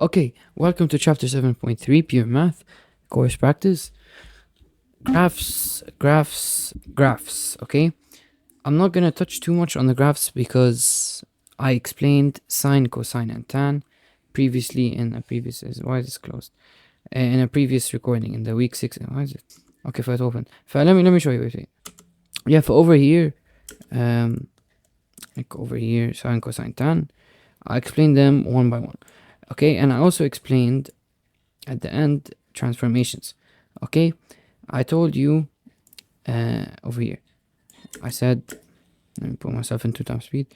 Okay, welcome to chapter 7.3, Pure Math, course practice. Graphs, okay? I'm not gonna touch too much on the graphs because I explained sine, cosine, and tan previously in a previous, why is this closed? In a previous recording in the week 6, why is it? Okay, for it open. Let me show you, wait. Yeah, for over here, like over here, sine, cosine, tan, I explained them one by one. Okay, and I also explained at the end transformations. Okay, I told you over here, I said, let me put myself in 2 times speed.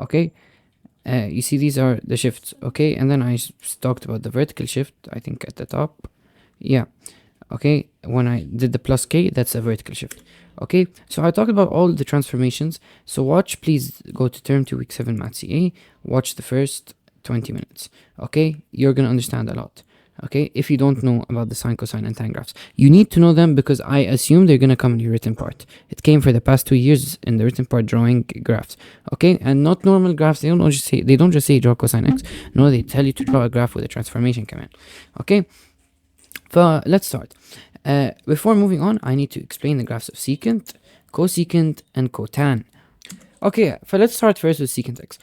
Okay, you see these are the shifts. Okay, and then I talked about the vertical shift, I think at the top. Yeah, okay, when I did the plus k, that's a vertical shift. Okay, so I talked about all the transformations. So watch, please go to term 2 week 7 math CA, watch the first 20 minutes. Okay, you're gonna understand a lot. Okay, if you don't know about the sine, cosine, and tan graphs, you need to know them because I assume they're gonna come in your written part. It came for the past 2 years in the written part, drawing graphs. Okay, and not normal graphs. They don't just say draw cosine x. No, they tell you to draw a graph with a transformation command. Okay, so let's start. Before moving on, I need to explain the graphs of secant, cosecant, and cotan. Okay, so let's start first with secant x.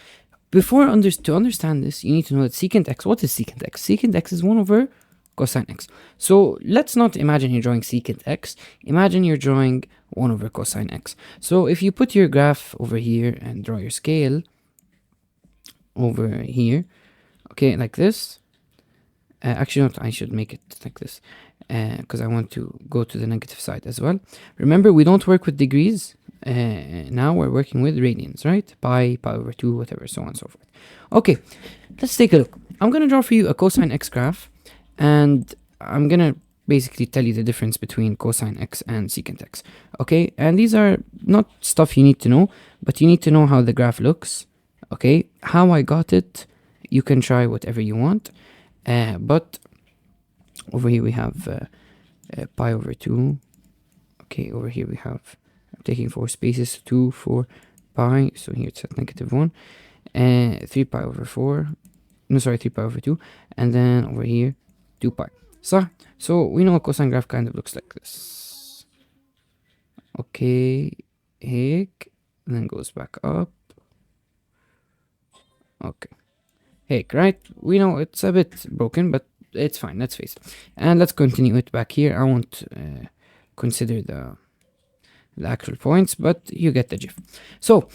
To understand this, you need to know that secant x, what is secant x? Secant x is 1 over cosine x. So let's not imagine you're drawing secant x. Imagine you're drawing 1 over cosine x. So if you put your graph over here and draw your scale over here, okay, like this. Actually, not, I should make it like this because I want to go to the negative side as well. Remember, we don't work with degrees. Now we're working with radians, right? Pi over 2, whatever, so on and so forth. Okay, let's take a look. I'm going to draw for you a cosine x graph, and I'm going to basically tell you the difference between cosine x and secant x. Okay, and these are not stuff you need to know, but you need to know how the graph looks. Okay, how I got it, you can try whatever you want. But over here we have pi over 2. Okay, over here we have, I'm taking 4 spaces, 2, 4, pi. So here it's at negative 1. 3 pi over 4. No, sorry, 3 pi over 2. And then over here, 2 pi. So we know a cosine graph kind of looks like this. Okay, heck. And then goes back up. Okay. Heck, right? We know it's a bit broken, but it's fine. Let's face it. And let's continue it back here. I won't consider the actual points, but you get the gist. So,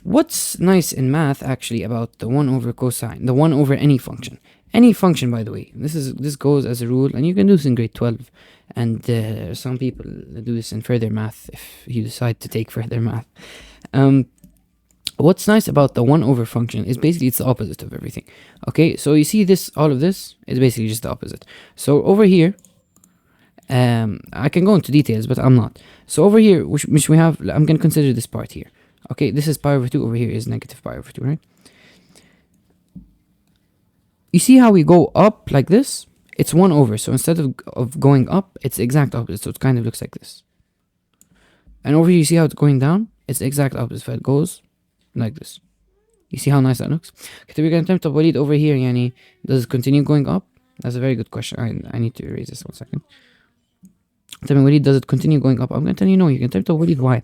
what's nice in math actually about the 1 over cosine, the 1 over any function? Any function, by the way. This goes as a rule, and you can do this in grade 12. And some people do this in further math if you decide to take further math. What's nice about the 1 over function is basically it's the opposite of everything. Okay, so you see this, all of this is basically just the opposite. So over here, I can go into details, but I'm not. So over here, which we have, I'm going to consider this part here. Okay, this is pi over 2, over here is negative pi over 2, right? You see how we go up like this? It's 1 over, so instead of going up, it's the exact opposite, so it kind of looks like this. And over here, you see how it's going down? It's the exact opposite, so it goes like this. You see how nice that looks? Okay, we're going to attempt Walid over here. Yani, does it continue going up? That's a very good question. I need to erase this 1 second. Tell me, Walid, does it continue going up? I'm going to tell you no. You can attempt Walid. Why?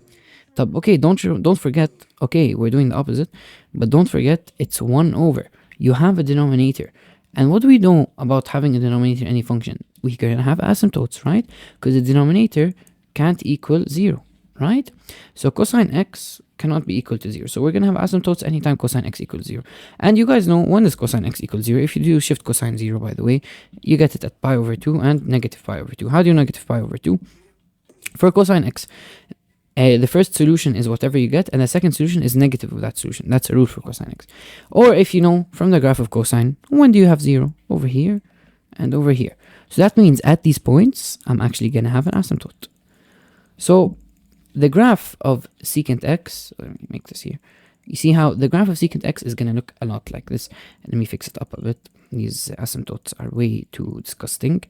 Okay, don't forget. Okay, we're doing the opposite, but don't forget it's 1 over. You have a denominator, and what do we know about having a denominator in any function? We can have asymptotes, right? Because the denominator can't equal 0, right? So cosine x cannot be equal to 0. So we're going to have asymptotes anytime cosine x equals 0. And you guys know when does cosine x equal 0? If you do shift cosine 0, by the way, you get it at pi over 2 and negative pi over 2. How do you negative pi over 2? For cosine x, the first solution is whatever you get, and the second solution is negative of that solution. That's a rule for cosine x. Or if you know from the graph of cosine, when do you have 0? Over here and over here. So that means at these points, I'm actually going to have an asymptote. So the graph of secant x, let me make this here. You see how the graph of secant x is going to look a lot like this. Let me fix it up a bit. These asymptotes are way too disgusting.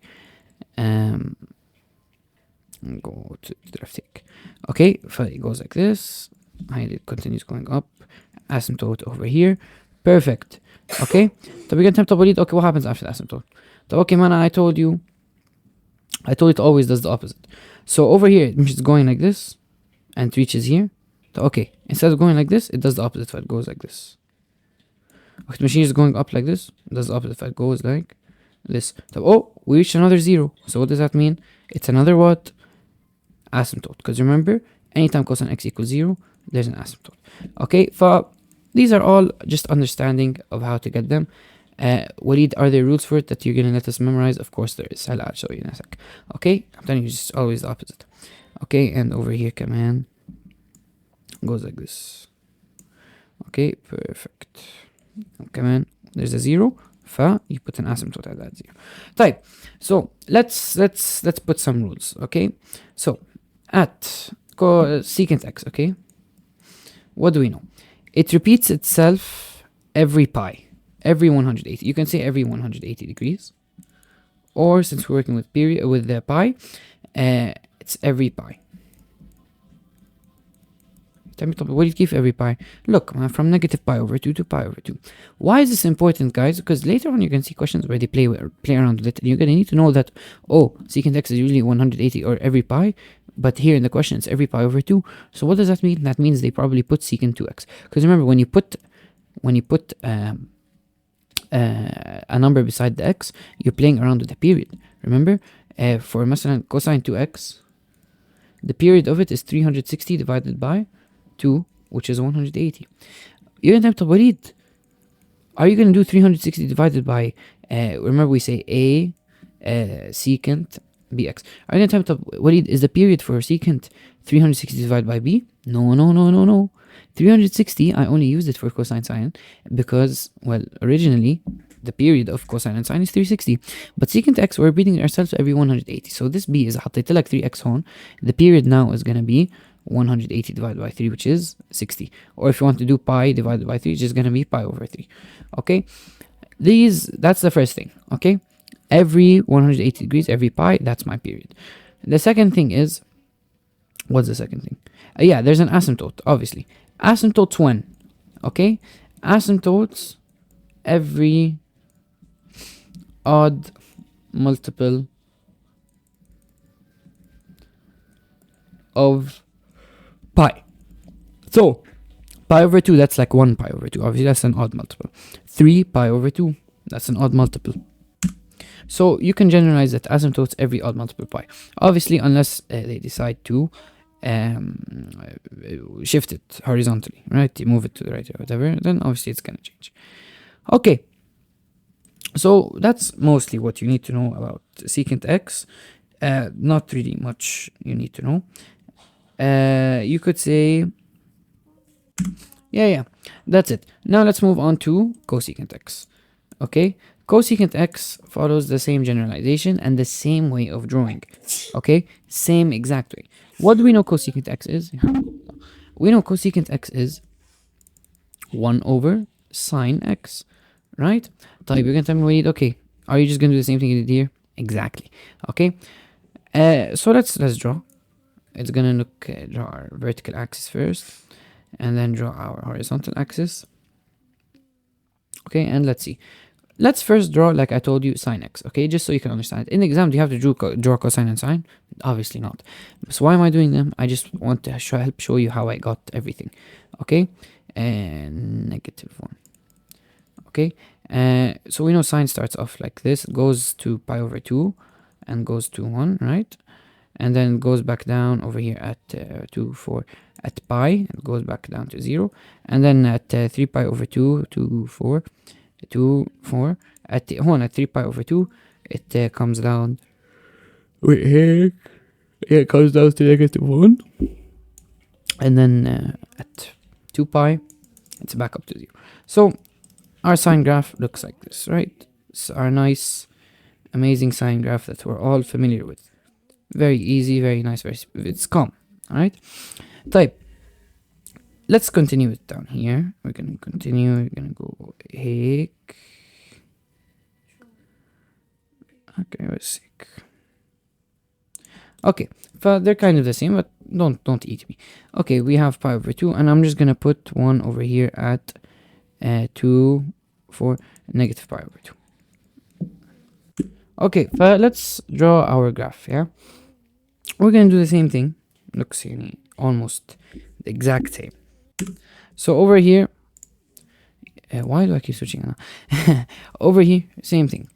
Go to the graphic. Okay, so it goes like this. It continues going up, asymptote over here. Perfect. Okay. طب you can type وليد, okay, what happens after the asymptote? طب okay man, I told you it always does the opposite. So over here it is going like this and it reaches here. So okay, instead of going like this, it does the opposite. It goes like this. If the machine is going up like this, it does the opposite. It goes like this. So, oh, we reached another 0. So what does that mean? It's another what? Asymptote. Because remember, anytime cosine x equals 0, there's an asymptote. Okay, these are all just understanding of how to get them. Walid, are there rules for it that you're going to let us memorize? Of course there is. I'll show you in a sec. Okay, I'm telling you, it's always the opposite. Okay, and over here, command goes like this. Okay, perfect. كمان there's a 0, you put an asymptote at that 0. طيب, so let's put some rules. Okay, so at secant x, okay, what do we know? It repeats itself every 180. You can say every 180 degrees, or since we're working with the pi, it's every pi. What do you give every pi? Look, from negative pi over 2 to pi over 2. Why is this important, guys? Because later on you're going to see questions where they play around with it, and you're going to need to know that, oh, secant x is usually 180 or every pi, but here in the question it's every pi over 2. So what does that mean? That means they probably put secant 2x. Because remember, when you put a number beside the x, you're playing around with the period. Remember, for مثلا cosine 2x, the period of it is 360 divided by 2, which is 180. You're going to have to are you going to do 360 divided by, remember we say a secant bx. Are you going to have to, is the period for secant 360 divided by b? No. 360, I only used it for cosine sine because, well, originally the period of cosine and sine is 360, but secant x, we're repeating ourselves every 180. So this b is حطيت لك 3x هون. The period now is going to be 180 divided by 3, which is 60. Or if you want to do pi divided by 3, it's just going to be pi over 3. Okay, that's the first thing. Okay, every 180 degrees, every pi, that's my period. The second thing is, what's the second thing? Yeah, there's an asymptote, obviously. Asymptotes when? Okay, asymptotes every odd multiple of pi. So pi over 2, that's like 1 pi over 2. Obviously that's an odd multiple. 3 pi over 2, that's an odd multiple. So you can generalize that asymptotes every odd multiple pi. Obviously, unless they decide to shift it horizontally, right? You move it to the right or whatever, then obviously it's gonna change. Okay, so that's mostly what you need to know about secant x. Not really much you need to know. You could say, yeah, that's it. Now let's move on to cosecant x. Okay, cosecant x follows the same generalization and the same way of drawing. Okay, same exact way. What do we know cosecant x is? We know cosecant x is 1 over sine x, right? طيب, you're gonna tell me, okay, are you just gonna do the same thing you did here? Exactly. Okay, so let's draw. It's gonna draw our vertical axis first, and then draw our horizontal axis. Okay, and let's see. Let's first draw, like I told you, sine x. Okay, just so you can understand. In the exam, do you have to draw cosine and sine? Obviously not. So why am I doing them? I just want to help show you how I got everything. Okay, and -1. Okay, so we know sine starts off like this, goes to pi over 2, and goes to 1, right? And then goes back down over here at 2, 4, at pi, and goes back down to 0. And then at 3 pi over 2, 2, 4, 2, 4, at 3 pi over 2, it comes down. Wait, here, it comes down to -1. And then at 2 pi, it's back up to 0. So our sine graph looks like this, right? It's our nice, amazing sine graph that we're all familiar with. Very easy, very nice, it's calm. Alright, type. Let's continue it down here. We're gonna continue. We're gonna go هيك. Okay, let's see. Okay, they're kind of the same, but don't eat me. Okay, we have pi over 2, and I'm just gonna put 1 over here at 2 for negative pi over 2. Okay, let's draw our graph, yeah? We're gonna do the same thing. Looks almost the exact same. So over here, why do I keep switching on? Over here, same thing.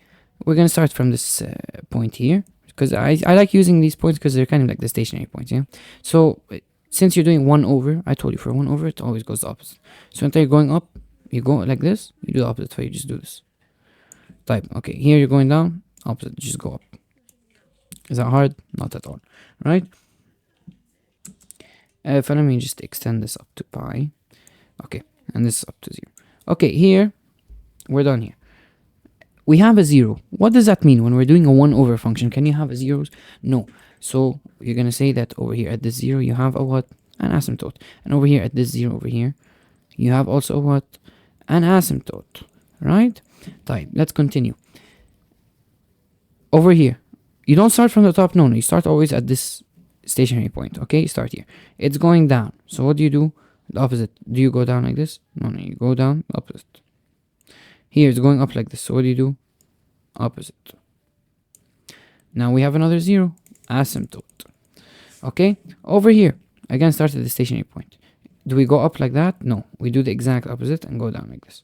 We're gonna start from this point here, because I like using these points because they're kind of like the stationary points, yeah? So since you're doing 1 over, I told you for 1 over, it always goes the opposite. So instead of going up, you go like this, you do the opposite, so you just do this. Type, okay, here you're going down, opposite, just go up. Is that hard? Not at all, right? Let me just extend this up to pi. Okay, and this is up to 0. Okay, here, we're done here. We have a 0. What does that mean when we're doing a 1 over function? Can you have a zeros? No. So you're going to say that over here at this 0, you have a what? An asymptote. And over here at this 0 over here, you have also a what? An asymptote, right? Right, let's continue. Over here, you don't start from the top. No, you start always at this stationary point. Okay, you start here. It's going down. So what do? The opposite. Do you go down like this? No, you go down opposite. Here it's going up like this. So what do? Opposite. Now we have another 0, asymptote. Okay, over here, again start at the stationary point. Do we go up like that? No, we do the exact opposite and go down like this.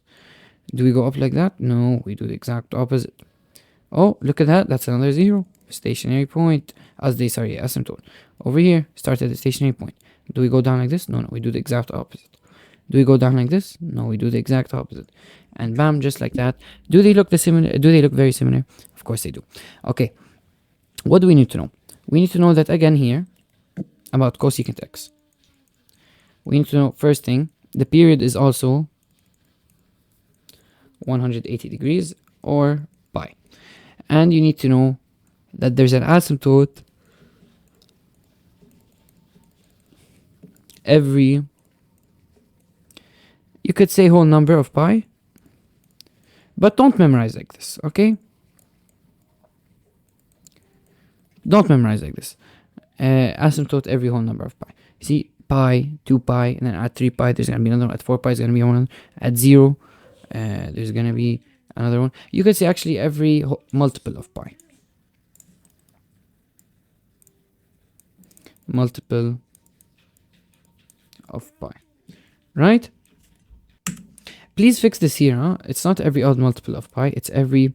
Do we go up like that? No, we do the exact opposite. Oh, look at that, that's another 0, stationary point, asymptote. Over here, start at the stationary point. Do we go down like this? No, we do the exact opposite. Do we go down like this? No, we do the exact opposite. And bam, just like that. Do they look very similar? Of course they do. Okay, what do we need to know? We need to know that again here, about cosecant x. We need to know, first thing, the period is also 180 degrees or pi. And you need to know that there's an asymptote every, you could say, whole number of pi, but don't memorize like this, okay? Don't memorize like this. Asymptote every whole number of pi. You see, pi, 2 pi, and then at 3 pi, there's gonna be another one. At 4 pi, there's gonna be one. At 0, there's gonna be another one. You could say actually every multiple of pi. Multiple of pi, right? Please fix this here, huh? It's not every odd multiple of pi, it's every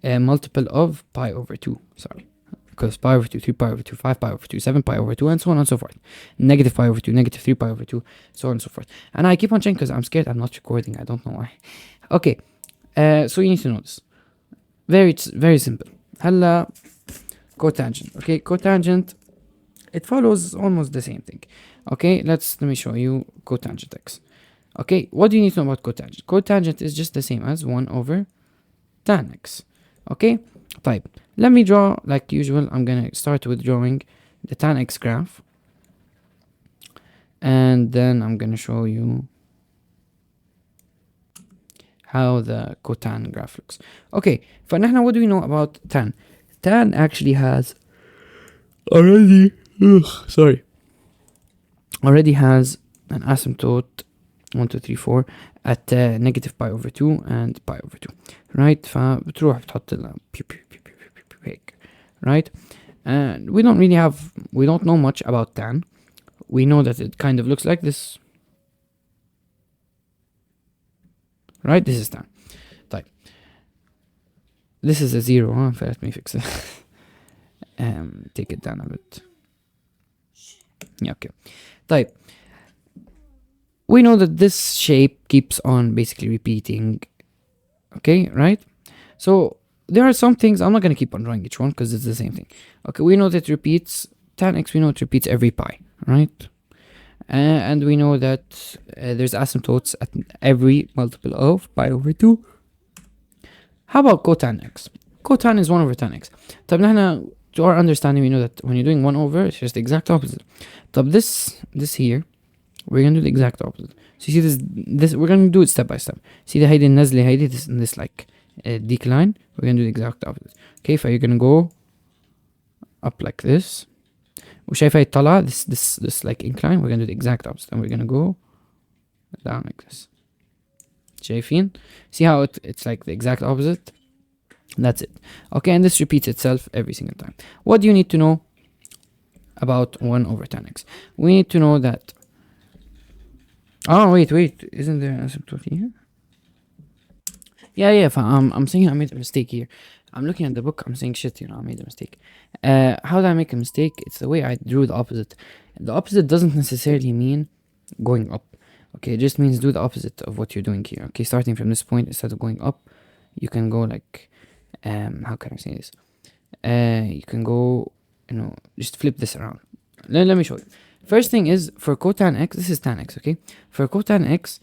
multiple of pi over 2, sorry. Because pi over 2, 3 pi over 2, 5 pi over 2, 7 pi over 2, and so on and so forth. Negative pi over 2, negative 3 pi over 2, so on and so forth. And I keep on checking because I'm scared I'm not recording, I don't know why. Okay, so you need to know this. Very simple. هلا cotangent. Okay, cotangent, it follows almost the same thing. Okay, let me show you cotangent x. Okay, what do you need to know about cotangent? Cotangent is just the same as 1 over tan x. Okay, type. Let me draw like usual. I'm gonna start with drawing the tan x graph, and then I'm gonna show you how the cotan graph looks. Okay, فنحن, what do we know about tan? Tan actually has already has an asymptote 1 2 3 4 at negative pi over 2 and pi over 2, right? فبتروح بتحط هيك, right? And we don't know much about tan. We know that it kind of looks like this, right? This is tan. طيب, this is a 0, huh? Let me fix it. Take it down a bit. Yeah, okay. طيب, we know that this shape keeps on basically repeating. Okay, right? So there are some things, I'm not going to keep on drawing each one because it's the same thing. Okay, we know that it repeats, tan x, we know it repeats every pi, right? And we know that there's asymptotes at every multiple of pi over 2. How about cotan x? Cotan is 1 over tan x. طب نحن, to our understanding, we know that when you're doing 1 over, it's just the exact opposite. طب this here, we're gonna do the exact opposite. So you see this we're gonna do it step by step. See the هيدي النزلة هيدي, this like decline, we're gonna do the exact opposite. Okay, so you're gonna go up like this, وشايفة هي طالعة this like incline. We're gonna do the exact opposite and we're gonna go down like this. شايفين? See how it's like the exact opposite? That's it. Okay, and this repeats itself every single time. What do you need to know about 1 over tan x? We need to know that... Oh, wait. Isn't there an asymptote here? Yeah, I'm saying I made a mistake here. I'm looking at the book, I'm saying shit, I made a mistake. How did I make a mistake? It's the way I drew the opposite. The opposite doesn't necessarily mean going up. Okay, it just means do the opposite of what you're doing here. Okay, starting from this point, instead of going up, you can go like, how can I say this? You can go, just flip this around. Let me show you. First thing is, for cotan x, this is tan x, okay? For cotan x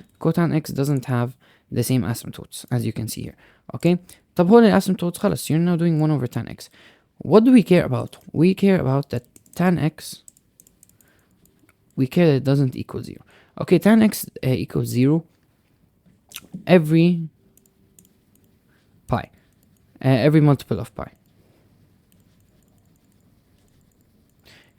doesn't have the same asymptotes, as you can see here, okay? طب هول الاسيمتوتس خلاص, you're now doing 1 over tan x. What do we care about? We care about that tan x, we care that it doesn't equal 0. Okay, tan x equals 0 every pi, every multiple of pi.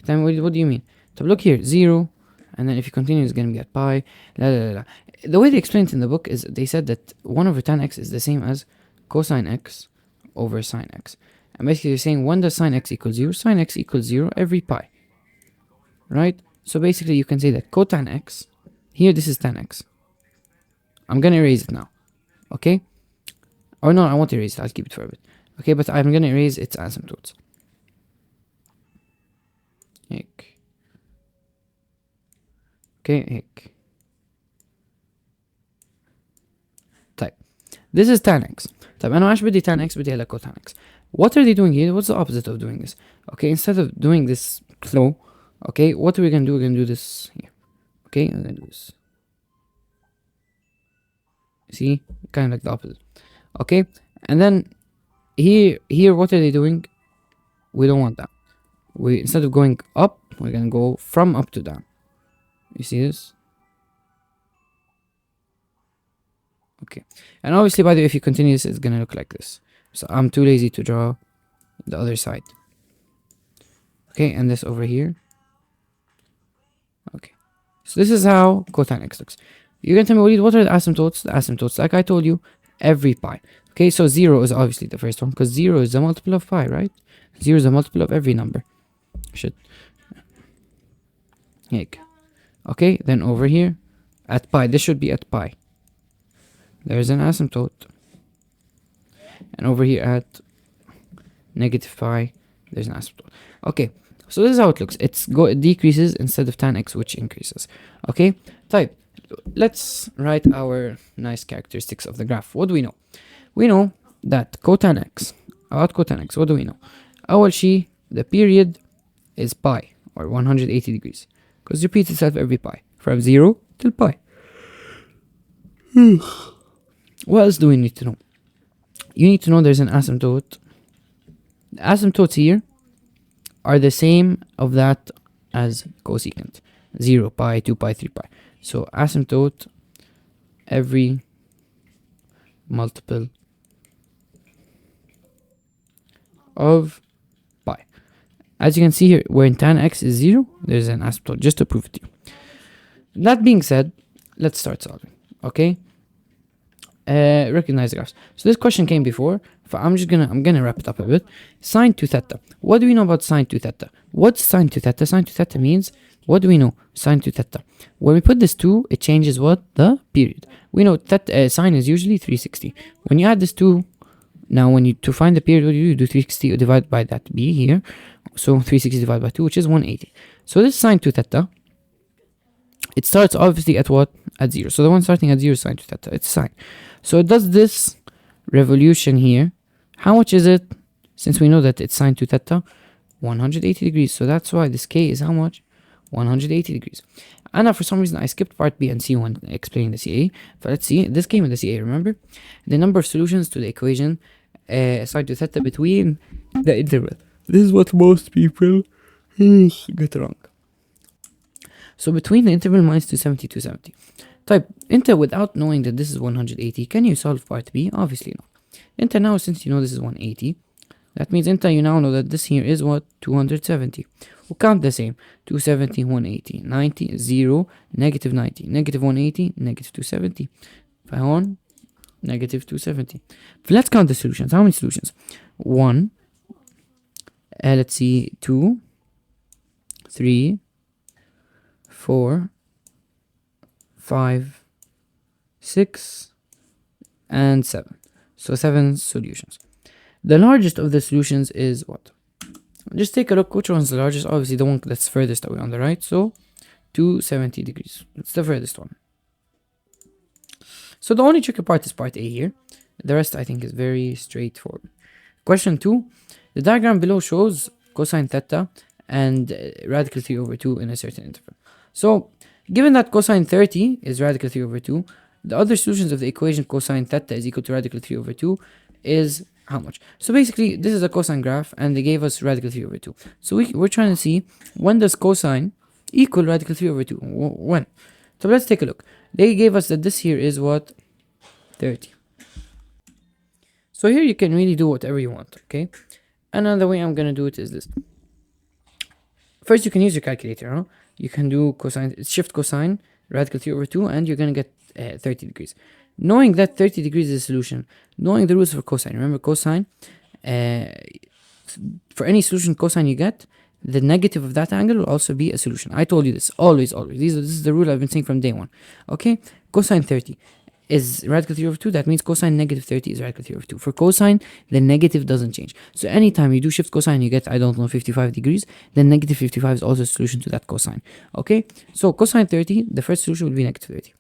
Then what do you mean? So look here, 0, and then if you continue, it's going to be at pi, The way they explained it in the book is they said that 1 over tan x is the same as cosine x over sine x. And basically you're saying, when does sine x equal 0? Sine x equals 0 every pi. Right? So basically you can say that cotan x, here this is tan x. I'm going to erase it now. Okay? Or no, I won't erase it, I'll keep it for a bit. Okay, but I'm going to erase its asymptotes. هيك. Okay, هيك. طيب. This is tan x. طيب أنا عايش بدي tan x بدي هلا cotan x. What are they doing here? What's the opposite of doing this? Okay, instead of doing this flow, okay, what are we gonna do? We're gonna do this here. Okay, I'm gonna do this. See? Kind of like the opposite. Okay, and then here what are they doing? We don't want that. Instead of going up, we're gonna go from up to down. You see this? Okay, and obviously by the way, if you continue this, it's gonna look like this. So I'm too lazy to draw the other side. Okay, and this over here. Okay, so this is how cotan x looks. You're gonna tell me, what are the asymptotes? The asymptotes, like I told you, every pi. Okay, so 0 is obviously the first one, because 0 is a multiple of pi, right? 0 is a multiple of every number. Shit. Okay, then over here, at pi, this should be at pi. There's an asymptote. And over here at negative pi, there's an asymptote. Okay, so this is how it looks. It decreases instead of tan x, which increases. Okay, type. Let's write our nice characteristics of the graph. What do we know? We know that cotan x, about cotan x, what do we know? أول شيء, the period is pi, or 180 degrees, because it repeats itself every pi, from 0 till pi. What else do we need to know? You need to know there's an asymptote. The asymptotes here are the same of that as cosecant. 0, pi, 2 pi, 3 pi. So asymptote every multiple of pi. As you can see here, when tan x is 0, there's an asymptote, just to prove it to you. That being said, let's start solving. Okay? Recognize the graphs. So this question came before, I'm gonna wrap it up a bit. Sine 2 theta. What do we know about sine 2 theta? What's sine 2 theta? Sine 2 theta means, what do we know? Sine 2 theta. When we put this 2, it changes what? The period. We know that sine is usually 360. When you add this 2, now to find the period, what do? You do 360 divided by that b here. So 360 divided by 2, which is 180. So this sine 2 theta, it starts obviously at what? At 0. So the one starting at 0 is sine 2 theta. It's sine. So it does this revolution here. How much is it? Since we know that it's sine 2 theta, 180 degrees. So that's why this k is how much? 180 degrees. And now for some reason I skipped part B and C when explaining the CA. But let's see. This came in the CA, remember? The number of solutions to the equation sine 2 theta between the interval. This is what most people get wrong. So between the interval minus 270, 270. Type, enter without knowing that this is 180. Can you solve part B? Obviously not. Enter now, since you know this is 180. That means enter, you now know that this here is what? 270. we count the same. 270, 180, 90, 0, negative 90, negative 180, negative 270. فهون negative 270. Let's count the solutions. How many solutions? 1, let's see, 2, 3, 4, 5, 6, and 7. So 7 solutions. The largest of the solutions is what? Just take a look which one's the largest. Obviously the one that's furthest away on the right. So 270 degrees. It's the furthest one. So the only tricky part is part A here. The rest I think is very straightforward. Question 2. The diagram below shows cosine theta and radical 3 over 2 in a certain interval. So given that cosine 30 is radical 3 over 2, the other solutions of the equation cosine theta is equal to radical 3 over 2 is how much? So basically this is a cosine graph and they gave us radical 3 over 2. So we're trying to see when does cosine equal radical 3 over 2? When? So let's take a look. They gave us that this here is what? 30. So here you can really do whatever you want, okay? Another way I'm gonna do it is this. First you can use your calculator, huh? You can do cosine, shift cosine, radical 3 over 2, and you're gonna get 30 degrees. Knowing that 30 degrees is a solution, knowing the rules for cosine, remember cosine, for any solution cosine you get, the negative of that angle will also be a solution. I told you this, always. This is the rule I've been saying from day one. Okay, cosine 30 is radical 3 over 2. That means cosine negative 30 is radical 3 over 2. For cosine, the negative doesn't change. So anytime you do shift cosine, you get, I don't know, 55 degrees, then negative 55 is also a solution to that cosine. Okay, so cosine 30, the first solution will be negative 30.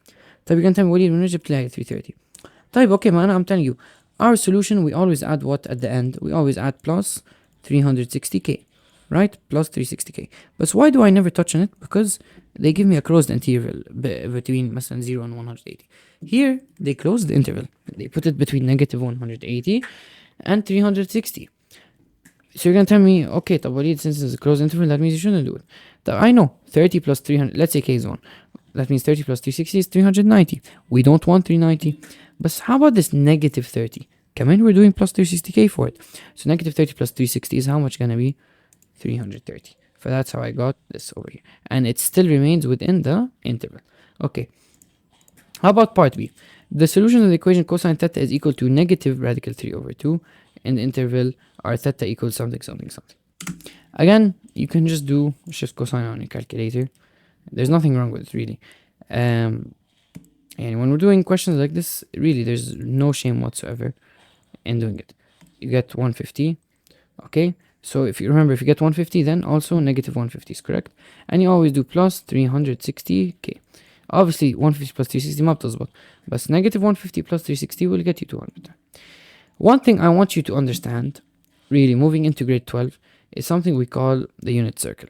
طيب you're gonna tell me وليد من جبت لي 330. طيب okay man, I'm telling you, our solution, we always add what at the end? We always add plus 360k. Right? Plus 360k. But why do I never touch on it? Because they give me a closed interval between مثلا 0 and 180. Here, they close the interval. They put it between negative 180 and 360. So you're going to tell me, okay, طب since it's a closed interval, that means you shouldn't do it. I know, 30 plus 300, let's say k is 1. That means 30 plus 360 is 390. We don't want 390. But how about this negative 30? Come in, we're doing plus 360k for it. So negative 30 plus 360 is how much going to be? 330. So that's how I got this over here. And it still remains within the interval. Okay. How about part B? The solution of the equation cosine theta is equal to negative radical 3 over 2 in the interval r theta equals something. Again, you can just do shift cosine on your calculator. There's nothing wrong with it, really. And when we're doing questions like this, really, there's no shame whatsoever in doing it. You get 150, okay? So if you remember, if you get 150, then also negative 150 is correct. And you always do plus 360k. Obviously, 150 plus 360 ما بتزبط. But negative 150 plus 360 will get you 200. One thing I want you to understand, really, moving into grade 12, is something we call the unit circle.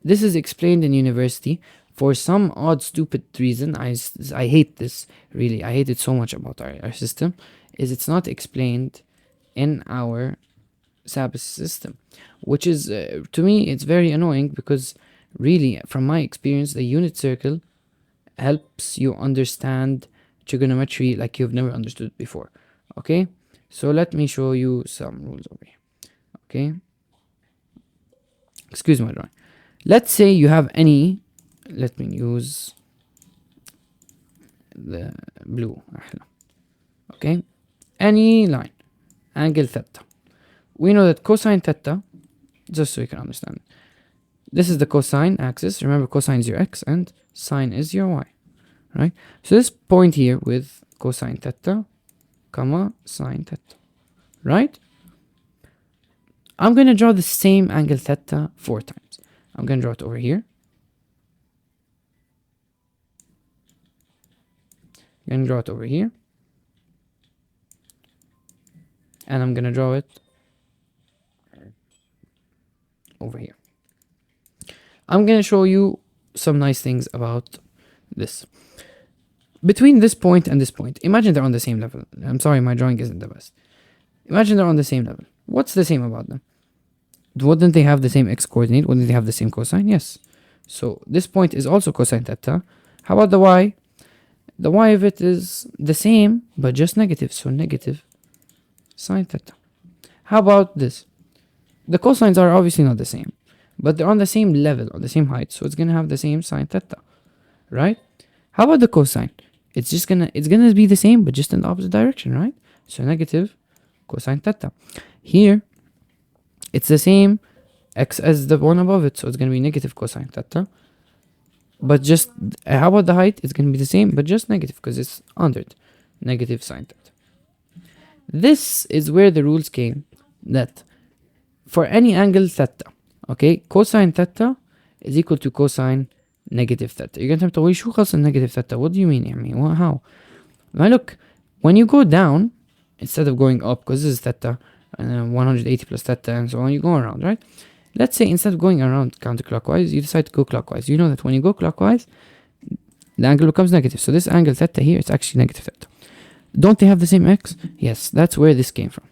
This is explained in university. For some odd, stupid reason, I hate this, really. I hate it so much about our system, is it's not explained in our SABS system, which is, to me, it's very annoying because, really, from my experience, the unit circle helps you understand trigonometry like you've never understood before. Okay, so let me show you some rules over here. Okay, excuse my drawing. Let's say you have any, let me use the blue. Okay, any line, angle theta. We know that cosine theta, just so you can understand, this is the cosine axis. Remember, cosine is your x and sine is your y, right? So this point here with cosine theta, comma, sine theta, right? I'm going to draw the same angle theta 4 times. I'm going to draw it over here. I'm going to draw it over here. And I'm going to draw it over here. I'm going to show you some nice things about this. Between this point and this point, imagine they're on the same level. I'm sorry, my drawing isn't the best. Imagine they're on the same level. What's the same about them? Wouldn't they have the same x coordinate? Wouldn't they have the same cosine? Yes. So this point is also cosine theta. How about the y? The y of it is the same, but just negative. So negative sine theta. How about this? The cosines are obviously not the same, but they're on the same level, on the same height, so it's gonna have the same sine theta, right? How about the cosine? It's gonna be the same, but just in the opposite direction, right? So negative cosine theta. Here, it's the same x as the one above it, so it's gonna be negative cosine theta. But just, how about the height? It's gonna be the same, but just negative, because it's under it. Negative sine theta. This is where the rules came, that for any angle theta, okay, cosine theta is equal to cosine negative theta. You're gonna tell me, شو خاص negative theta? What do you mean? I mean, how? Now look, when you go down, instead of going up, because this is theta, and then 180 plus theta, and so on, you go around, right? Let's say instead of going around counterclockwise, you decide to go clockwise. You know that when you go clockwise, the angle becomes negative. So this angle theta here, it's actually negative theta. Don't they have the same x? Yes, that's where this came from.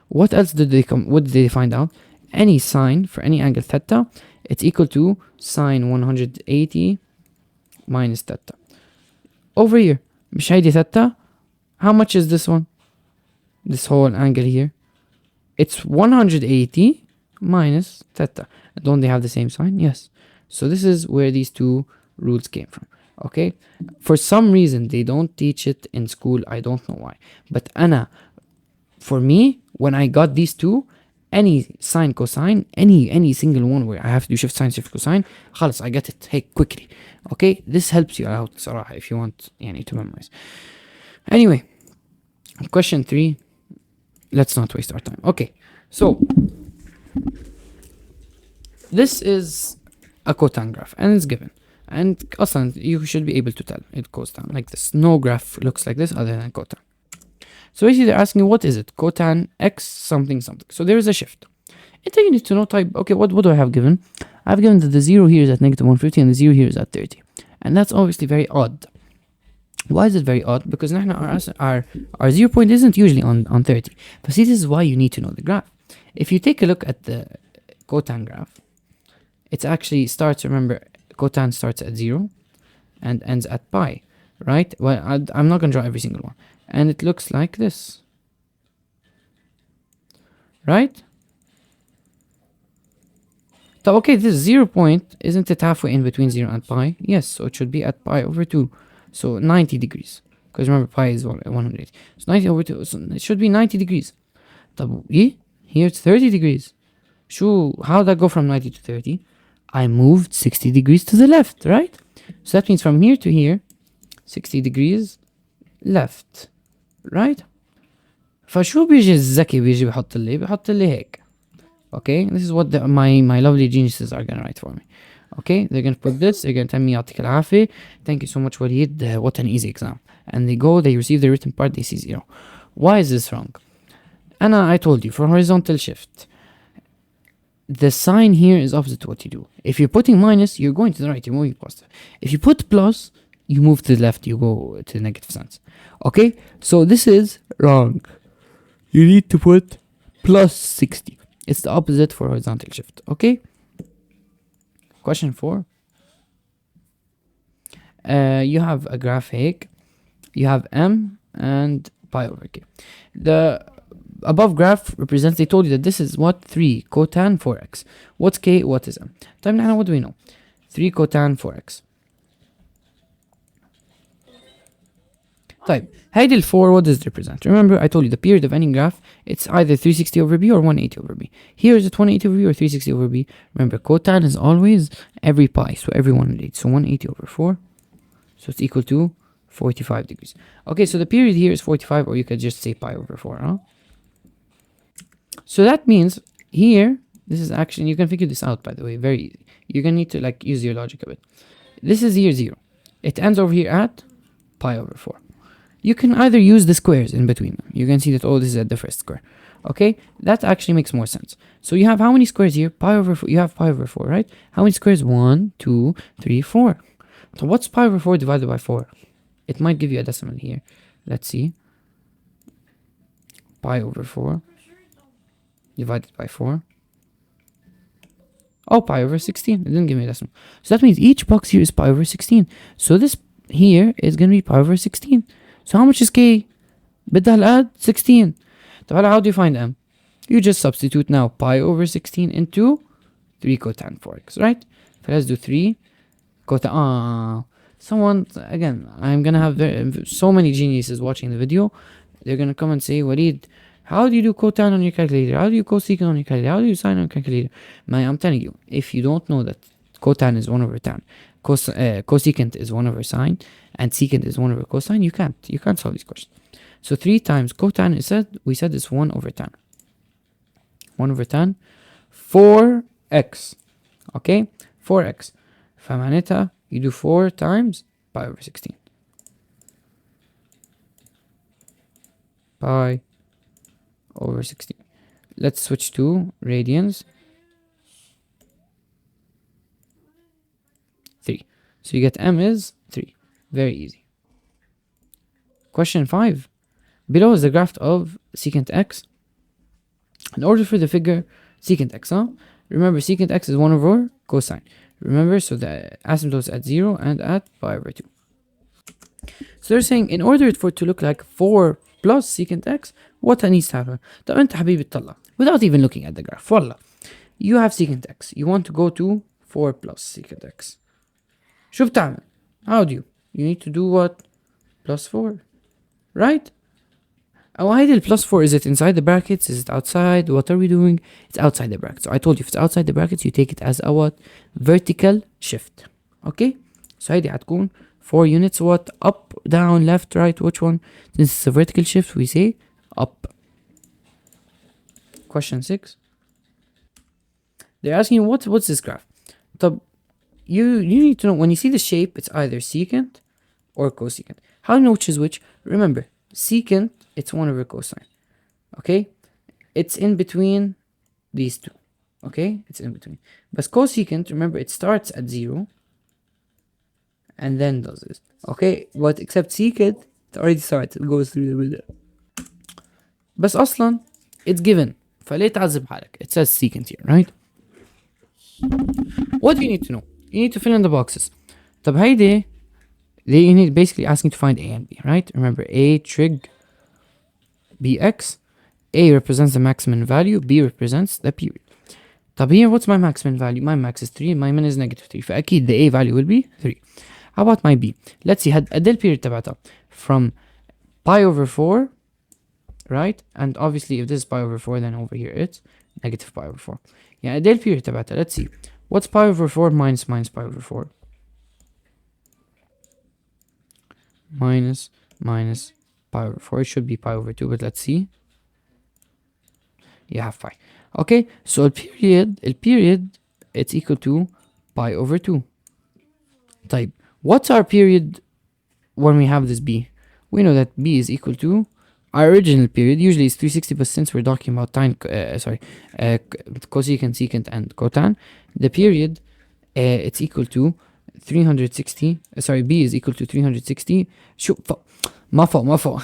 What else did they what did they find out? Any sine for any angle theta, it's equal to sine 180 minus theta. Over here, مش هيدي theta. How much is this one? This whole angle here? It's 180 minus theta. Don't they have the same sign? Yes. So this is where these two rules came from. Okay, for some reason they don't teach it in school. I don't know why, but for me, when I got these two, any sine cosine, any single one where I have to do shift sine shift cosine, خلاص I get it. Hey, quickly. Okay, this helps you out صراحة if you want to memorize. Anyway, question 3. Let's not waste our time. Okay, so this is a cotangent graph and it's given. And also, you should be able to tell it goes down like this. No graph looks like this other than cotan. So basically, they're asking, what is it? Cotan x something something. So there is a shift. And then you need to know type. Okay, what do I have given? I've given that the 0 here is at negative 150 and the 0 here is at 30. And that's obviously very odd. Why is it very odd? Because our 0 point isn't usually on 30. But see, this is why you need to know the graph. If you take a look at the cotan graph, it actually starts, remember, cotan starts at 0 and ends at pi, right? Well, I'm not going to draw every single one. And it looks like this, right? So, okay, this 0 point, isn't it halfway in between 0 and pi? Yes, so it should be at pi over 2. So 90 degrees. Because remember, pi is 180. So 90 over 2, so it should be 90 degrees. Here it's 30 degrees. How did that go from 90 to 30? I moved 60 degrees to the left, right? So that means from here to here, 60 degrees left, right? فشو بيجي الذكي بيجي بيحط لي هيك. Okay, this is what my lovely geniuses are gonna write for me. Okay, they're gonna put this, they're gonna tell me يعطيك العافية, thank you so much Walid, what an easy exam. And they receive the written part, they see 0. Why is this wrong? I told you, for horizontal shift, the sign here is opposite to what you do. If you're putting minus, you're going to the right, you're moving positive. If you put plus, you move to the left, you go to the negative sense. Okay, so this is wrong. You need to put plus 60. It's the opposite for horizontal shift. Okay, question 4. You have a graph هيك. You have m and pi over k. The above graph represents, they told you that this is what? 3 cotan 4x. What's k? What is m? طيب نحن what do we know? 3 cotan 4x. طيب هيدي ال 4, what does it represent? Remember, I told you the period of any graph, it's either 360 over b or 180 over b. Here is it 180 over b or 360 over b. Remember, cotan is always every pi, so every 180. So 180 over 4, so it's equal to 45 degrees. Okay, so the period here is 45, or you could just say pi over 4, huh? So that means here, this is actually, you can figure this out, by the way, very easy. You're gonna need to like use your logic a bit. This is here 0. It ends over here at pi over 4. You can either use the squares in between them. You can see that, oh, this is at the first square. Okay, that actually makes more sense. So you have how many squares here? Pi over 4. You have pi over 4, right? How many squares? 1, 2, 3, 4. So what's pi over 4 divided by 4? It might give you a decimal here. Let's see. Pi over 4 divided by 4. Oh, pi over 16. It didn't give me a decimal. So that means each box here is pi over 16. So this here is going to be pi over 16. So how much is k? بدها الآد 16. طب how do you find m? You just substitute now pi over 16 into 3 cotan 4x, right? So let's do 3 cotan. Someone, again, I'm gonna have so many geniuses watching the video. They're gonna come and say, Walid, how do you do cotan on your calculator? How do you cosecant on your calculator? How do you sine on your calculator? Man, I'm telling you, if you don't know that cotan is 1 over tan, cosecant is 1 over sine, and secant is 1 over cosine, you can't solve these questions. So 3 times cotan we said is 1 over tan. 1 over tan 4x. Okay, 4x. فمعناتها you do 4 times pi over 16. Pi over 16. Let's switch to radians. 3. So you get m is 3. Very easy. Question 5. Below is the graph of secant x. In order for the figure secant x, remember secant x is 1 over cosine. Remember, so the asymptote is at 0 and at pi over 2. So they're saying in order for it to look like 4 plus secant x, what needs to happen? طب انت حبيبي تطلع without even looking at the graph. والله, you have secant x. You want to go to 4 plus secant x. شو بتعمل? How do you? You need to do what? Plus 4. Right? أو هيدي plus 4, is it inside the brackets? Is it outside? What are we doing? It's outside the brackets. So I told you if it's outside the brackets, you take it as a what? Vertical shift. Okay? So هيدي هتكون 4 units what? Up, down, left, right, which one? Since it's a vertical shift, we say up. Question 6. They're asking you what's this graph? طب you need to know, when you see the shape, it's either secant or cosecant. How do you know which is which? Remember, secant, it's 1 over cosine. Okay? It's in between these two. Okay? It's in between. But cosecant, remember, it starts at 0 and then does this. Okay? But except secant, it already starts. It goes through the middle. بس أصلا it's given. فليه تعذب حالك? It says secant here, right? What do you need to know? You need to fill in the boxes. طب هيدي, you need basically asking to find A and B, right? Remember, A trig bx. A represents the maximum value, B represents the period. طب here, what's my maximum value? My max is 3, my min is negative 3. فأكيد the A value will be 3. How about my B? Let's see, قد البيريد تبعتها from pi over 4, right? And obviously if this is pi over 4, then over here it's negative pi over 4. Yeah, قد البيريد تبعتها. Let's see. What's pi over 4 minus pi over 4? Minus pi over 4. It should be pi over 2, but let's see. You have pi. Okay, so the period, it's equal to pi over 2. Type. What's our period when we have this B? We know that B is equal to our original period. Usually it's 360, but since we're talking about cosecant, secant, and cotan, the period, it's equal to 360. B is equal to 360. ما فوق.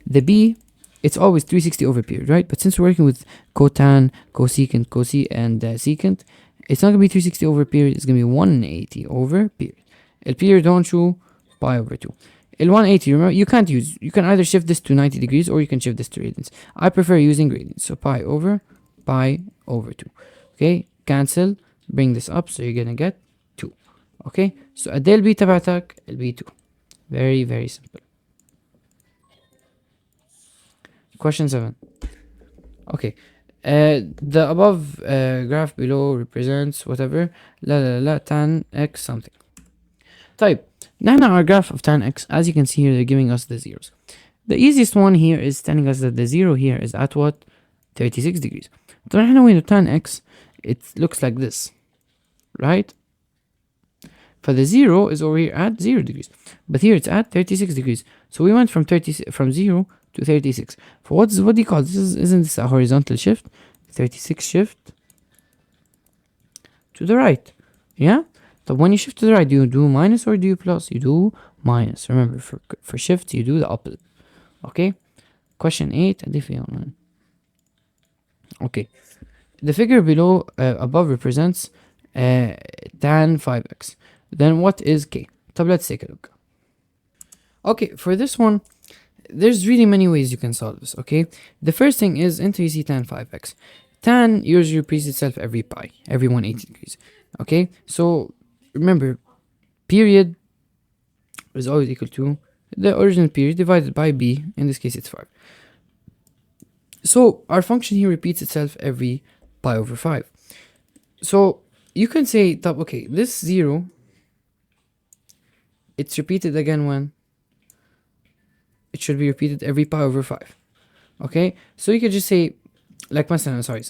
The B, it's always 360 over period, right? But since we're working with cotan, cosecant, and secant, it's not going to be 360 over period. It's going to be 180 over period. El period don't show pi over 2. El 180, remember, you can either shift this to 90 degrees or you can shift this to radians. I prefer using radians. So pi over 2. Okay, cancel, bring this up, so you're going to get 2. Okay, so قد B تبعتك it'll be 2. Very, very simple. Question 7. Okay, the above graph below represents whatever tan x something. طيب, now our graph of tan x, as you can see here, they're giving us the zeros. The easiest one here is telling us that the 0 here is at what? 36 degrees. طبعا احنا when tan x, it looks like this, right? For the 0 is over here at 0 degrees, but here it's at 36 degrees. So we went from 0 to 36. For what do you call this? Isn't this a horizontal shift? 36 shift to the right. Yeah. So when you shift to the right, do you do minus or do you plus? You do minus. Remember, for shifts, you do the opposite. Okay. Question 8. Okay. The figure below, above represents tan 5x. Then what is k? So let's take a look. Okay, for this one, there's really many ways you can solve this, okay? The first thing is, enter you see tan 5x. tan usually repeats itself every pi, every 180 degrees. Okay, so remember, period is always equal to the original period divided by b. In this case, it's 5. So our function here repeats itself every pi over 5. So you can say, okay, this 0, it's repeated again when? It should be repeated every pi over 5. Okay, so you could just say, like, sorry.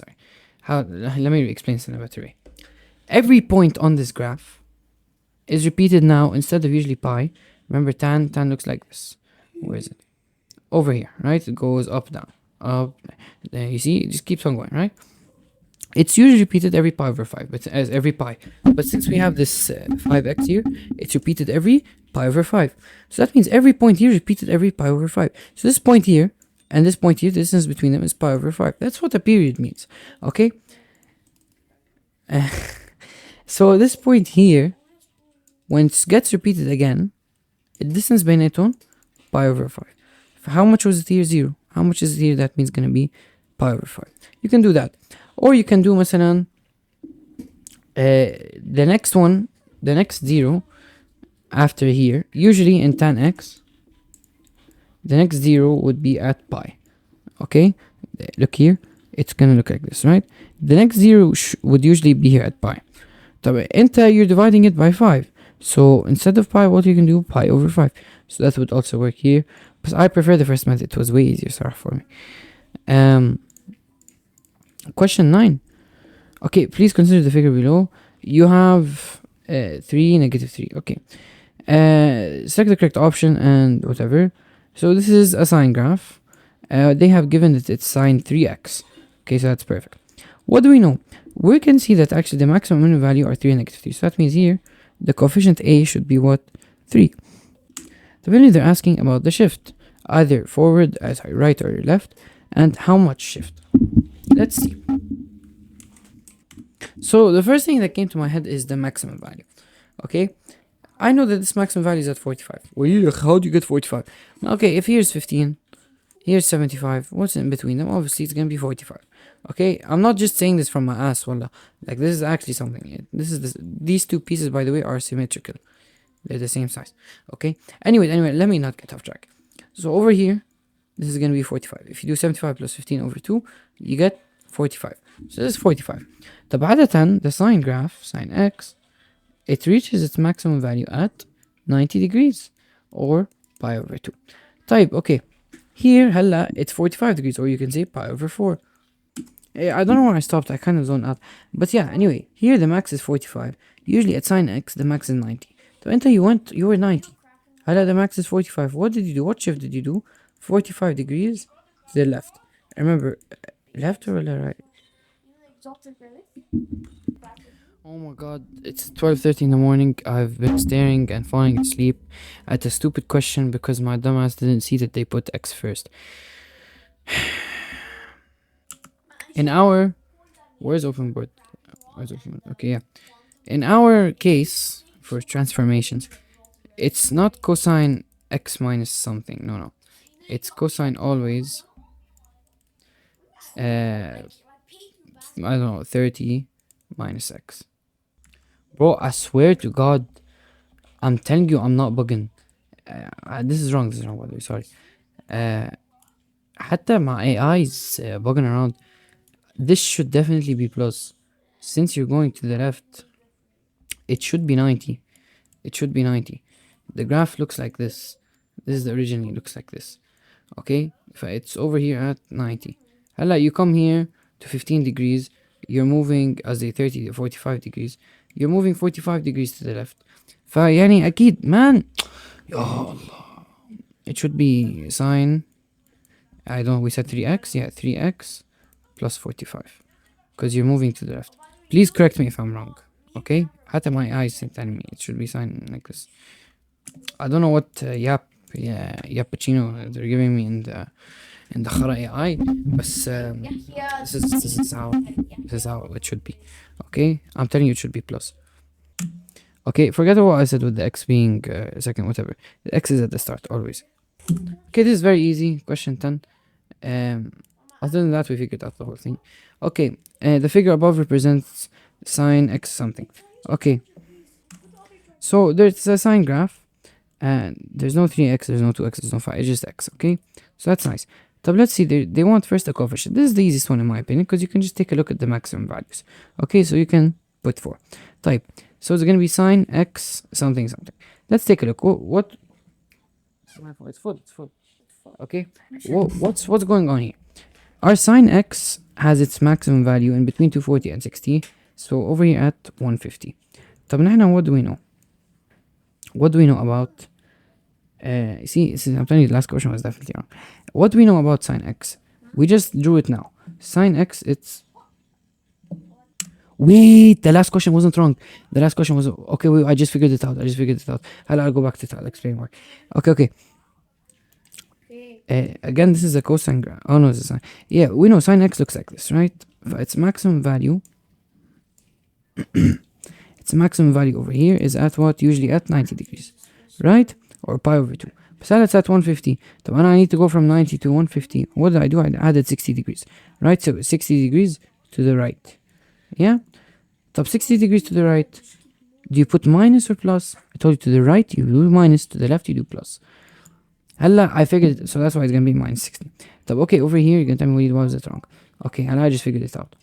Let me explain this in a better way. Every point on this graph is repeated now instead of usually pi. Remember, tan looks like this. Where is it? Over here, right? It goes up, down, up. There, you see, it just keeps on going, right? It's usually repeated every pi over 5, but as every pi. But since we have this 5x here, it's repeated every pi over 5. So that means every point here is repeated every pi over 5. So this point here and this point here, the distance between them is pi over 5. That's what a period means, okay? So this point here, when it gets repeated again, the distance بيناتهم pi over 5. How much was it here? 0. How much is it here? That means going to be pi over 5. You can do that. Or you can do مثلا the next one, the next 0 after here. Usually in tan x, the next 0 would be at pi. Okay, look here, it's gonna look like this, right? The next 0 would usually be here at pi. طب you're dividing it by 5, so instead of pi, what you can do, pi over 5. So that would also work here, but I prefer the first method. It was way easier, sorry for me. Question 9. Okay, please consider the figure below. You have 3, negative 3. Okay, select the correct option and whatever. So this is a sine graph. They have given that it's sine 3x. Okay, so that's perfect. What do we know? We can see that actually the maximum minimum value are 3 and negative 3. So that means here the coefficient a should be what? 3. Then they're asking about the shift, either forward, right or left, and how much shift. Let's see. So the first thing that came to my head is the maximum value. Okay, I know that this maximum value is at 45. Well, how do you get 45? Okay, if here's 15, here's 75, what's in between them? Obviously, it's gonna be 45. Okay, I'm not just saying this from my ass, wallah. Like, this is actually something. These two pieces, by the way, are symmetrical. They're the same size. Okay, anyway, let me not get off track. So over here, this is gonna be 45. If you do 75 plus 15 over 2, you get 45. So this is 45. طب عادة the sine graph, sine x, it reaches its maximum value at 90 degrees or pi over 2. طيب, okay, here هلا it's 45 degrees, or you can say pi over 4. I don't know where I stopped, I kind of zoned out. But yeah, anyway, here the max is 45. Usually at sine x, the max is 90. So until you were 90. هلا the max is 45. What did you do? What shift did you do? 45 degrees to the left. Remember, left or right? Oh my god, it's 12:30 in the morning. I've been staring and falling asleep at a stupid question because my dumbass didn't see that they put x first. In our... Where's open board? Okay, yeah. In our case, for transformations, it's not cosine x minus something. No. It's cosine always... I don't know, 30 minus x. Bro, I swear to God, I'm telling you, I'm not bugging. This is wrong, by the way, sorry. حتى my AI is bugging around. This should definitely be plus. Since you're going to the left, it should be 90. It should be 90. The graph looks like this. This is originally looks like this. Okay, if it's over here at 90. Hala, you come here to 15 degrees, you're moving as a 30 to 45 degrees, you're moving 45 degrees to the left. فيعني أكيد man, يا الله, it should be sine, I don't know, we said 3x, yeah, 3x plus 45, because you're moving to the left. Please correct me if I'm wrong, okay? حتى my eyes are telling me it should be sine like this. I don't know what Yappuccino they're giving me in the Khara AI, but this is how it should be. Okay, I'm telling you it should be plus. Okay, forget what I said with the x being second, whatever. The x is at the start always. Okay, this is very easy. Question 10. Other than that, we figured out the whole thing. Okay, the figure above represents sine x something. Okay, so there's a sine graph, and there's no 3x, there's no 2x, there's no 5, it's just x, okay? So that's nice. But let's see, they want first a coefficient. This is the easiest one in my opinion, because you can just take a look at the maximum values. Okay, so you can put 4. Type. So it's going to be sine x something something. Let's take a look. What? It's full. Okay, what's going on here? Our sine x has its maximum value in between 240 and 60. So over here at 150. طب نحن what do we know? What do we know about see, I'm telling you, the last question was definitely wrong. What do we know about sine x? We just drew it now. Sine x, it's... Wait, the last question wasn't wrong. The last question was... Okay, wait, I just figured it out. I'll go back to it. I'll explain more. Okay. Again, this is a cosine graph. Oh, no, this is sine. Yeah, we know sine x looks like this, right? Its maximum value... its maximum value over here is at what? Usually at 90 degrees, right? Or pi over 2. So it's at 150. So I need to go from 90 to 150. What did I do? I added 60 degrees, right? So 60 degrees to the right. Yeah? So 60 degrees to the right. Do you put minus or plus? I told you to the right, you do minus. To the left, you do plus. I figured it. So that's why it's going to be minus 60. So okay, over here, you're going to tell me why was that wrong. Okay, and I just figured it out.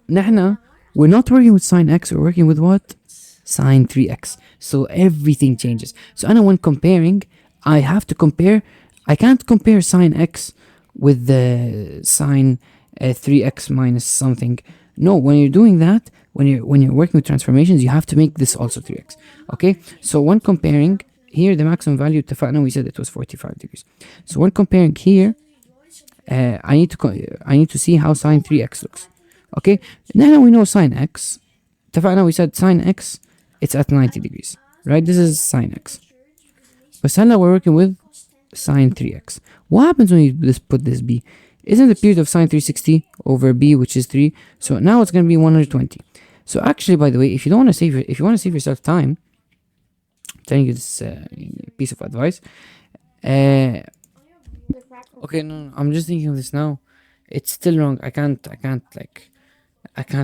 نحن, we're not working with sine x, we're working with what? Sine 3x. So everything changes. So when comparing, I have to compare. I can't compare sine x with the sine 3x minus something. No, when you're doing that, when you're working with transformations, you have to make this also 3x. Okay, so when comparing here, the maximum value اتفقنا, we said it was 45 degrees. So when comparing here, I need to see how sine 3x looks. Okay, now we know sine x. اتفقنا, we said sine x, it's at 90 degrees, right? This is sine x. But now we're working with sine 3x. What happens when you put this b? Isn't the period of sine 360 over b, which is 3? So now it's going to be 120. So actually, by the way, if you want to save yourself time, I'm telling you this piece of advice. Okay, no, I'm just thinking of this now. It's still wrong. I can't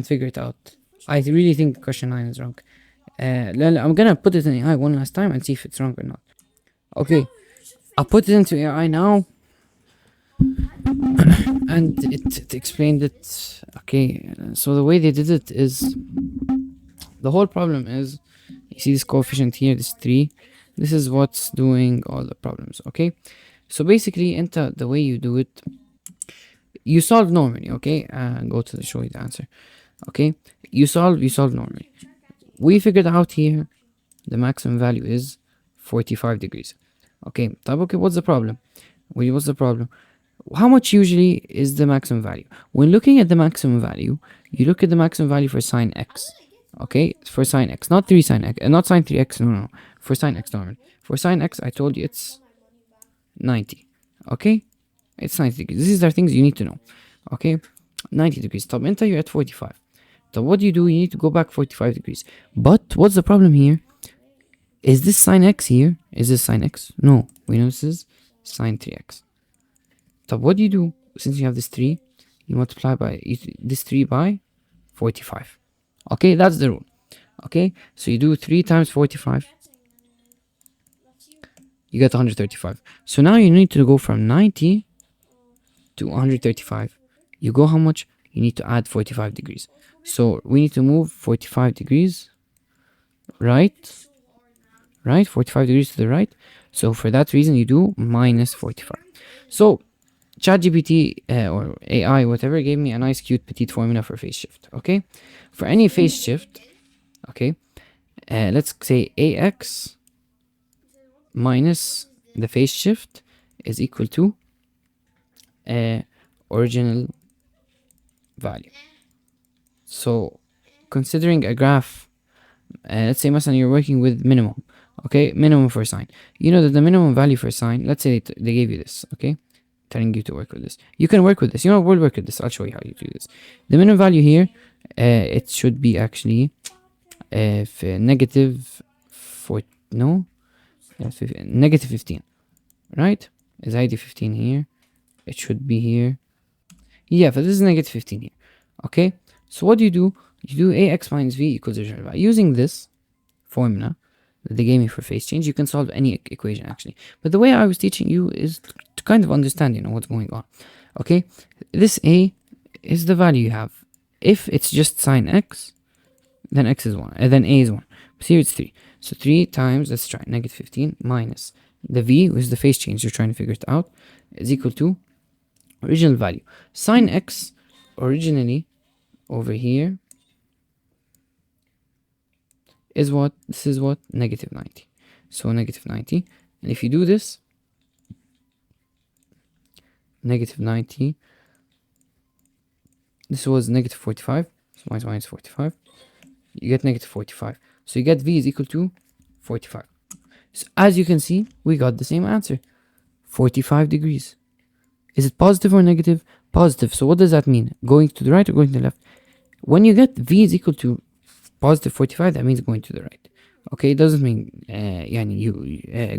figure it out. I really think question 9 is wrong. I'm gonna put it in AI one last time and see if it's wrong or not. Okay, I'll put it into AI now. And it explained it. Okay, so the way they did it is, the whole problem is, you see this coefficient here, this 3, this is what's doing all the problems. Okay, so basically the way you do it, you solve normally. Okay, go to show you the answer. Okay, you solve normally. We figured out here the maximum value is 45 degrees. Okay, what's the problem? How much usually is the maximum value? When looking at the maximum value, you look at the maximum value for sine x. Okay, for sine x, not 3 sine x, not sine 3x, no. For sine x normally. For sine x, I told you it's 90. Okay, it's 90 degrees. These are things you need to know. Okay, 90 degrees. Top enter, you're at 45. So what do? You need to go back 45 degrees. But what's the problem here? Is this sine x here? Is this sine x? No, we know this is sine 3x. So what do you do? Since you have this 3, you multiply by this 3 by 45. Okay, that's the rule. Okay, so you do 3 times 45. You get 135. So now you need to go from 90 to 135. You go how much? You need to add 45 degrees. So we need to move 45 degrees, right? 45 degrees to the right. So for that reason, you do minus 45. So ChatGPT or AI, whatever, gave me a nice, cute, petite formula for phase shift. Okay, for any phase shift, okay, let's say AX minus the phase shift is equal to original value. So considering a graph, let's say مثلا you're working with minimum. Okay, minimum for sine. You know that the minimum value for sine, let's say they gave you this. Okay, telling you to work with this. You can work with this. We'll work with this. I'll show you how you do this. The minimum value here, it should be actually negative 15, right? Is ID 15 here? It should be here. Yeah, but this is negative 15 here. Okay, so what do? You do ax minus v equals original value. Using this formula that they gave me for phase change, you can solve any equation actually. But the way I was teaching you is to kind of understand, what's going on. Okay, this a is the value you have. If it's just sine x, then x is 1, and then a is 1. But here it's 3. So 3 times, let's try, negative 15 minus the v, which is the phase change you're trying to figure it out, is equal to original value. Sine x originally over here is what? This is what? Negative 90. So negative 90. And if you do this, negative 90, this was negative 45. So minus 45. You get negative 45. So you get v is equal to 45. So as you can see, we got the same answer. 45 degrees. Is it positive or negative? Positive. So what does that mean? Going to the right or going to the left? When you get v is equal to positive 45, that means going to the right. Okay, it doesn't mean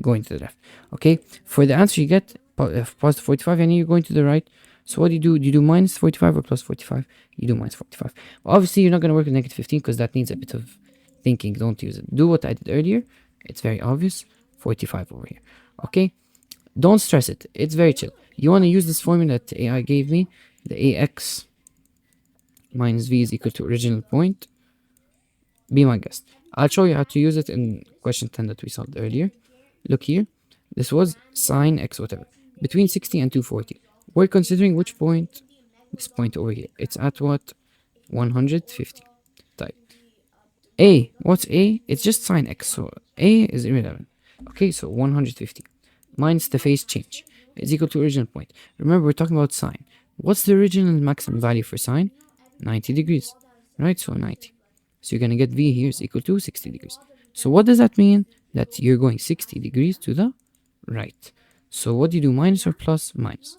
going to the left. Okay, for the answer you get positive 45, and you're going to the right. So what do you do? Do you do minus 45 or plus 45? You do minus 45. Well, obviously, you're not going to work with negative 15 because that needs a bit of thinking. Don't use it. Do what I did earlier. It's very obvious. 45 over here. Okay, don't stress it. It's very chill. You want to use this formula that AI gave me. The ax minus v is equal to original point. Be my guest. I'll show you how to use it in question 10 that we solved earlier. Look here. This was sine x whatever. Between 60 and 240. We're considering which point? This point over here. It's at what? 150. Type. A. What's A? It's just sine x. So A is irrelevant. Okay, so 150 minus the phase change is equal to original point. Remember, we're talking about sine. What's the original maximum value for sine? 90 degrees. Right? So 90. So you're going to get V here is equal to 60 degrees. So what does that mean? That you're going 60 degrees to the right. So what do you do? Minus or plus? Minus.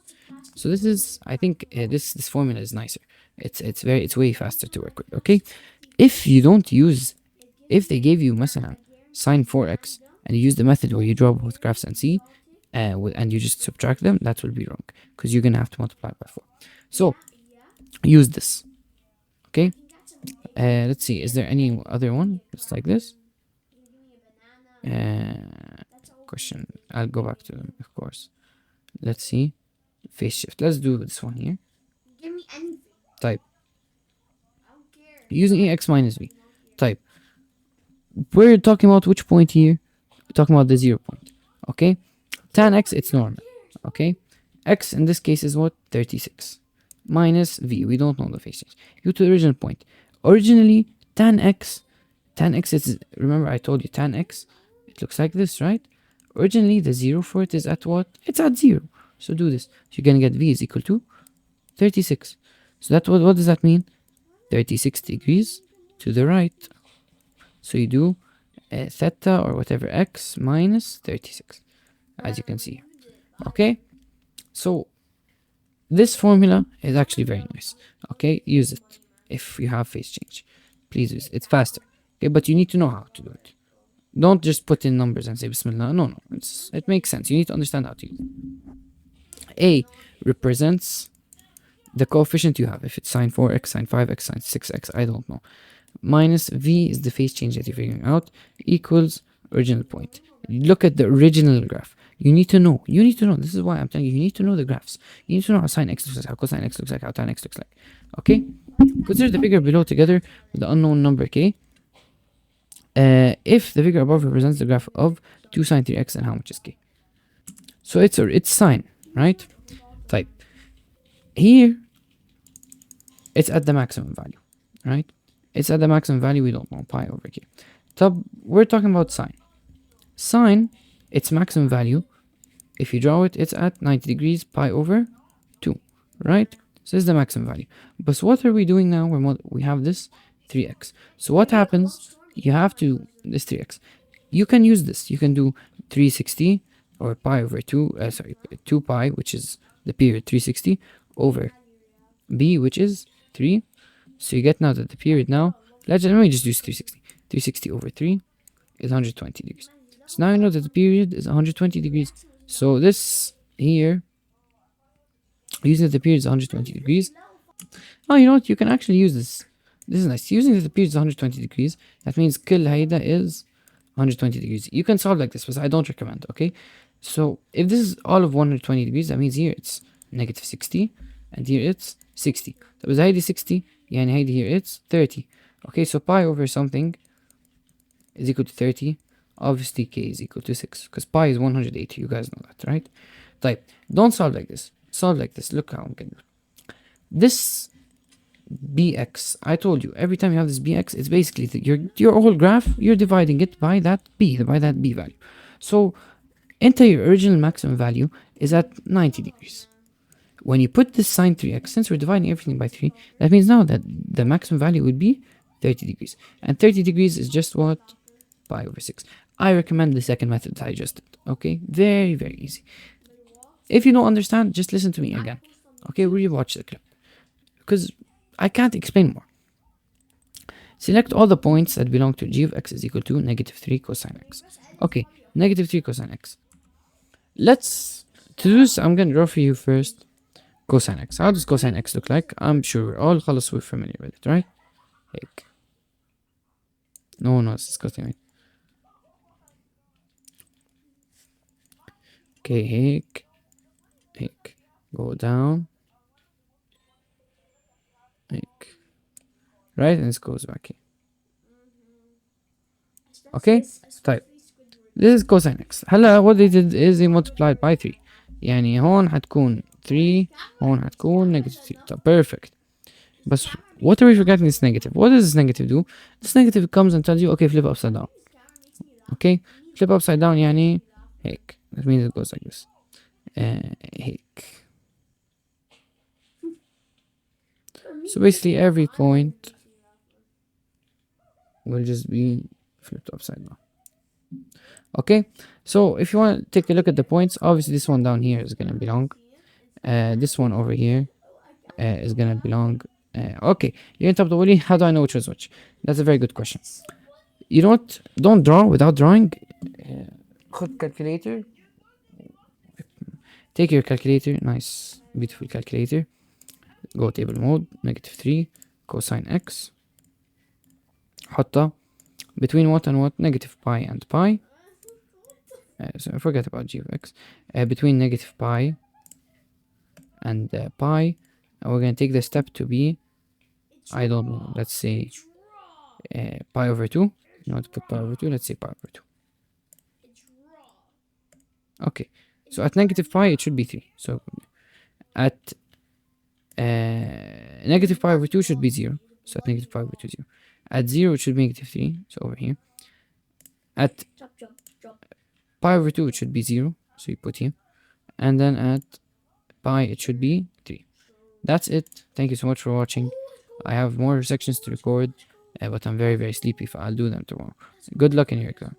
So this is, I think this formula is nicer. It's way faster to work with. Okay. If you don't use, if they gave you مثلا sine 4x and you use the method where you draw both graphs and see, and you just subtract them, that will be wrong because you're gonna have to multiply by 4. So use this. Okay. Let's see. Is there any other one just like this? Question. I'll go back to them, of course. Let's see. Phase shift. Let's do this one here. Give me anything. Type. I don't care. Using ax minus v. Type. We're talking about which point here? We're talking about the 0 point. Okay. Tan x, it's normal. Okay. X in this case is what? 36. Minus v. We don't know the phase change. You to the original point. Originally, tan x is, remember I told you tan x, it looks like this, right? Originally, the 0 for it is at what? It's at 0. So do this. So you're going to get v is equal to 36. So that what does that mean? 36 degrees to the right. So you do theta or whatever x minus 36, as you can see. Okay? So this formula is actually very nice. Okay? Use it if you have phase change. Please use it. It's faster. Okay? But you need to know how to do it. Don't just put in numbers and say Bismillah. No. It makes sense. You need to understand how to use it. A represents the coefficient you have. If it's sine 4x, sine 5x, sine 6x, I don't know. Minus v is the phase change that you're figuring out, equals original point. Look at the original graph. You need to know. This is why I'm telling you, you need to know the graphs. You need to know how sine x looks like, how cosine x looks like, how tan x looks like. Okay? Consider the figure below together with the unknown number k. If the figure above represents the graph of 2 sine 3x, and how much is k? So it's sine, right? Type. Here, it's at the maximum value, right? It's at the maximum value, we don't know, pi over k. We're talking about sine. Sine, its maximum value, if you draw it, it's at 90 degrees, pi over 2, right? So this is the maximum value. But what are we doing now? We have this 3x. So what happens? You have to, this 3x. You can use this. You can do 360 or pi over 2, 2 pi, which is the period 360, over b, which is 3. So you get now that the period now, let me just use 360. 360 over 3 is 120 degrees. So now you know that the period is 120 degrees. So this here, Using that the period is 120 degrees. Oh, you know what? You can actually use this. This is nice. Using that the period is 120 degrees, that means كل هيدا is 120 degrees. You can solve like this, but I don't recommend, okay? So if this is all of 120 degrees, that means here it's negative 60, and here it's 60. So إذا هيدي 60 يعني هيدي here it's 30. Okay, so pi over something is equal to 30. Obviously k is equal to 6, because pi is 180. You guys know that, right? Type. Don't solve like this. Solve like this. Look how I'm gonna do it. This bx, I told you, every time you have this bx, it's basically your whole graph, you're dividing it by that b value. So enter your original maximum value is at 90 degrees. When you put this sine 3x, since we're dividing everything by 3, that means now that the maximum value would be 30 degrees. And 30 degrees is just what? Pi over 6. I recommend the second method that I just did. Okay? Very, very easy. If you don't understand, just listen to me again. Okay? Rewatch the clip. Because I can't explain more. Select all the points that belong to g of x is equal to negative 3 cosine x. Okay, negative 3 cosine x. To do this, I'm going to draw for you first cosine x. How does cosine x look like? I'm sure we're familiar with it, right? هيك. No, it's disgusting. Okay, هيك. Go down. هيك. Right, and this goes back here. Okay, طيب. This is cosine x. هلا what they did is they multiplied by 3. يعني هون حتكون 3, هون حتكون negative 3. طب perfect. But what are we forgetting this negative? What does this negative do? This negative comes and tells you, okay, flip upside down. Okay, flip upside down يعني هيك. That means it goes like this. هيك. So basically every point will just be flipped upside down. Okay, so if you want to take a look at the points, obviously this one down here is going to belong. This one over here is going to belong. Okay, you're طب تقولي how do I know which is which? That's a very good question. You don't draw without drawing. خد calculator. Take your calculator, nice, beautiful calculator. Go table mode, negative 3 cosine x. حطها between what and what? Negative pi and pi. So forget about g of x. Between negative pi and pi, we're going to take the step to be, I don't know, let's say pi over 2. You want to put pi over 2? Let's say pi over 2. Okay, so at negative pi it should be 3. So at negative pi over 2 should be 0. So at negative pi over 2, 0. At 0 it should be negative 3. So over here. At pi over 2 it should be 0. So you put here. And then at pi it should be 3. That's it. Thank you so much for watching. I have more sections to record, but I'm very, very sleepy, so I'll do them tomorrow. Good luck in your exam.